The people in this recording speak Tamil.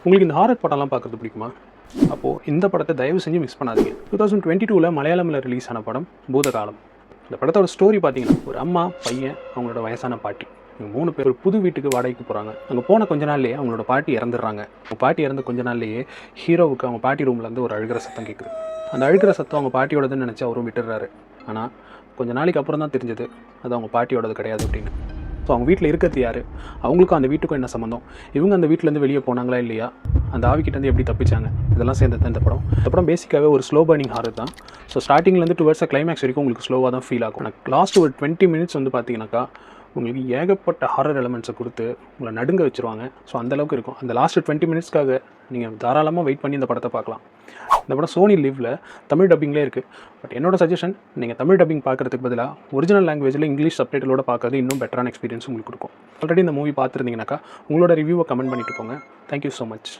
உங்களுக்கு இந்த ஹாரர் படம்லாம் பார்க்குறது பிடிக்குமா? அப்போது இந்த படத்தை தயவு செஞ்சு மிஸ் பண்ணாதீங்க. 2022ல் மலையாளமில் ரிலீஸ் ஆன படம் பூதகாலம். இந்த படத்தோட ஸ்டோரி பார்த்தீங்கன்னா, ஒரு அம்மா, பையன், அவங்களோட வயசான பாட்டி, இவங்க 3 பேர் ஒரு புது வீட்டுக்கு வாடகைக்கு போகிறாங்க. அங்கே போன கொஞ்ச நாள்லேயே அவங்களோட பாட்டி இறந்துடுறாங்க. அவங்க பாட்டி இறந்த கொஞ்ச நாள்லேயே ஹீரோவுக்கு அவங்க பாட்டி ரூம்லேருந்து ஒரு அழுகிற சத்தம் கேட்குது. அந்த அழுகிற சத்தம் அவங்க பாட்டியோடதுன்னு நினச்சி அவரும் விட்டுடுறாரு. ஆனால் கொஞ்சம் நாளைக்கு அப்புறம் தான் தெரிஞ்சது அது அவங்க பாட்டியோடது கிடையாது அப்படின்னு. ஸோ அவங்க வீட்டில் இருக்கிறது யார், அவங்களுக்கும் அந்த வீட்டுக்கும் என்ன சம்மந்தம், இவங்க அந்த வீட்டிலேருந்து வெளியே போனாங்களா இல்லையா, அந்த ஆவிக்கிட்டேருந்து எப்படி தப்பிச்சாங்க, இதெல்லாம் சேர்ந்து தான் இந்த படம். இந்த படம் பேசிக்காகவே ஒரு ஸ்லோ பர்னிங் ஹாரர் தான். ஸோ ஸ்டார்டிங்லேருந்து டுவர்ட்ஸ் கிளைமேக்ஸ் வரைக்கும் உங்களுக்கு ஸ்லோவாக தான் ஃபீல் ஆகும். எனக்கு லாஸ்ட் ஒரு 20 மினிட்ஸ் வந்து பார்த்தீங்கன்னாக்கா உங்களுக்கு ஏகப்பட்ட ஹாரர் எலமெண்ட்ஸை கொடுத்து உங்களை நடுங்க வச்சுருவாங்க. ஸோ அந்தளவுக்கு இருக்கும். அந்த லாஸ்ட் 20 மினிட்ஸ்க்காக நீங்கள் தாராளமாக வெயிட் பண்ணி இந்த படத்தை பார்க்கலாம். இந்த படம் சோனி லிவ்வில் தமிழ் டப்பிங்லேயே இருக்குது. பட் என்னோட சஜஷன், நீங்கள் தமிழ் டப்பிங் பார்க்குறதுக்கு பதிலாக ஒரிஜினல் லாங்குவேஜில் இங்கிலீஷ் சப்டைட்டிலோட பார்க்கறது இன்னும் பெட்டரான எக்ஸ்பீரியன்ஸ் உங்களுக்கு கொடுக்கும். ஆல்ரெடி இந்த மூவி பார்த்துருந்தீங்கன்னாக்கா உங்களோட ரிவ்யூவை கமெண்ட் பண்ணிட்டு போங்க. Thank you so much.